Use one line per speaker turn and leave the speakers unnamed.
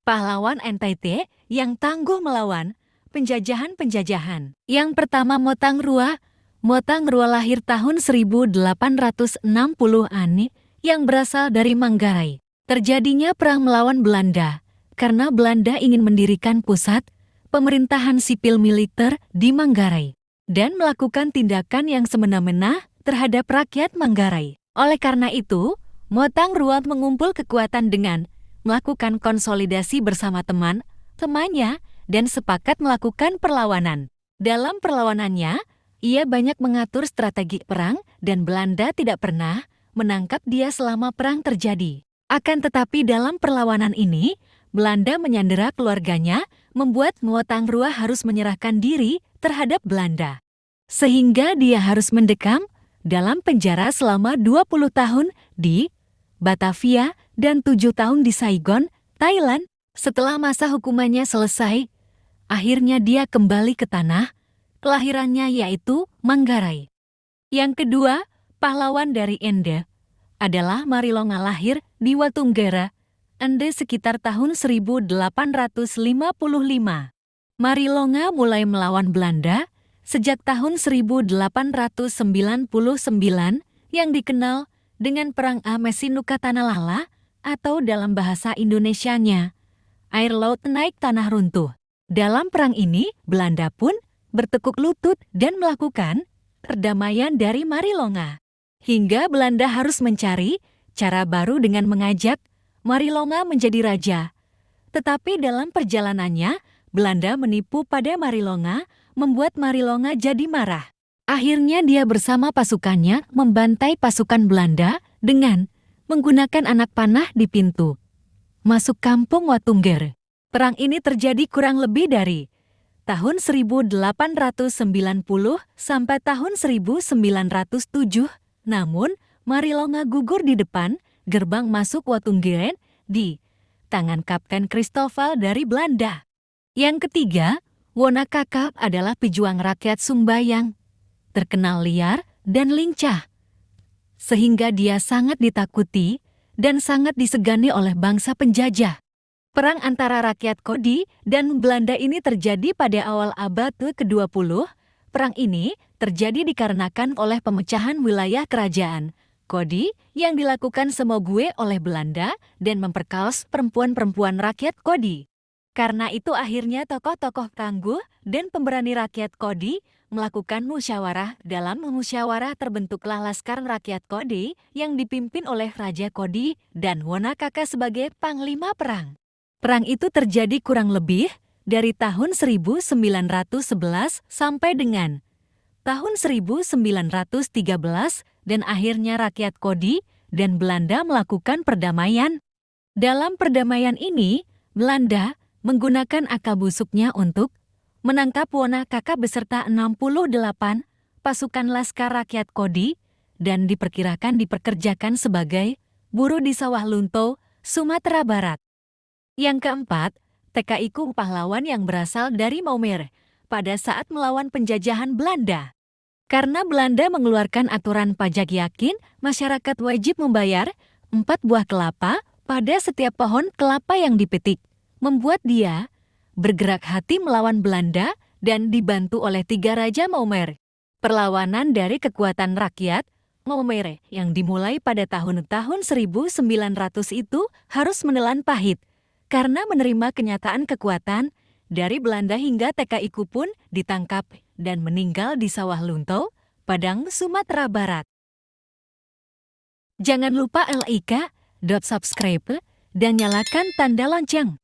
pahlawan NTT yang tangguh melawan penjajahan-penjajahan. Yang pertama Motang Rua. Motang Rua lahir tahun 1860-an yang berasal dari Manggarai. Terjadinya perang melawan Belanda karena Belanda ingin mendirikan pusat pemerintahan sipil militer di Manggarai dan melakukan tindakan yang semena-mena terhadap rakyat Manggarai. Oleh karena itu, Motang Rua mengumpul kekuatan dengan melakukan konsolidasi bersama teman-temannya dan sepakat melakukan perlawanan. Dalam perlawanannya, ia banyak mengatur strategi perang dan Belanda tidak pernah menangkap dia selama perang terjadi. Akan tetapi dalam perlawanan ini, Belanda menyandera keluarganya, membuat Motang Rua harus menyerahkan diri terhadap Belanda. Sehingga dia harus mendekam dalam penjara selama 20 tahun di Batavia dan 7 tahun di Saigon, Thailand. Setelah masa hukumannya selesai, akhirnya dia kembali ke tanah kelahirannya yaitu Manggarai. Yang kedua, pahlawan dari Ende adalah Marilonga lahir di Watunggara, Ende sekitar tahun 1855. Marilonga mulai melawan Belanda sejak tahun 1899 yang dikenal dengan Perang Amesinuka Tanalala atau dalam bahasa Indonesianya, air laut naik tanah runtuh. Dalam perang ini, Belanda pun bertekuk lutut dan melakukan perdamaian dari Marilonga. Hingga Belanda harus mencari cara baru dengan mengajak Marilonga menjadi raja. Tetapi dalam perjalanannya, Belanda menipu pada Marilonga, membuat Marilonga jadi marah. Akhirnya dia bersama pasukannya membantai pasukan Belanda dengan menggunakan anak panah di pintu masuk kampung Watunggara. Perang ini terjadi kurang lebih dari tahun 1890 sampai tahun 1907. Namun, Marilonga gugur di depan gerbang masuk Watunggeren di tangan Kapten Christoffel dari Belanda. Yang ketiga, Wonakaka adalah pejuang rakyat Sumbayang, terkenal liar dan lincah, sehingga dia sangat ditakuti dan sangat disegani oleh bangsa penjajah. Perang antara rakyat Kodi dan Belanda ini terjadi pada awal abad ke-20. Perang ini terjadi dikarenakan oleh pemecahan wilayah kerajaan Kodi yang dilakukan Semogwe oleh Belanda dan memperkaos perempuan-perempuan rakyat Kodi. Karena itu akhirnya tokoh-tokoh tangguh dan pemberani rakyat Kodi melakukan musyawarah. Dalam musyawarah terbentuklah Laskar Rakyat Kodi yang dipimpin oleh Raja Kodi dan Wonakaka sebagai panglima perang. Perang itu terjadi kurang lebih dari tahun 1911 sampai dengan tahun 1913 dan akhirnya rakyat Kodi dan Belanda melakukan perdamaian. Dalam perdamaian ini, Belanda menggunakan akal busuknya untuk menangkap Wonakaka beserta 68 pasukan Laskar Rakyat Kodi dan diperkirakan dipekerjakan sebagai buruh di Sawah Lunto, Sumatera Barat. Yang keempat, TKI-ku pahlawan yang berasal dari Maumere pada saat melawan penjajahan Belanda. Karena Belanda mengeluarkan aturan pajak yakin, masyarakat wajib membayar 4 buah kelapa pada setiap pohon kelapa yang dipetik, membuat dia bergerak hati melawan Belanda dan dibantu oleh 3 raja Maumere. Perlawanan dari kekuatan rakyat Maumere yang dimulai pada tahun-tahun 1900 itu harus menelan pahit, karena menerima kenyataan kekuatan dari Belanda hingga TKI-ku pun ditangkap dan meninggal di Sawah Lunto, Padang, Sumatera Barat. Jangan lupa like, subscribe, dan nyalakan tanda lonceng.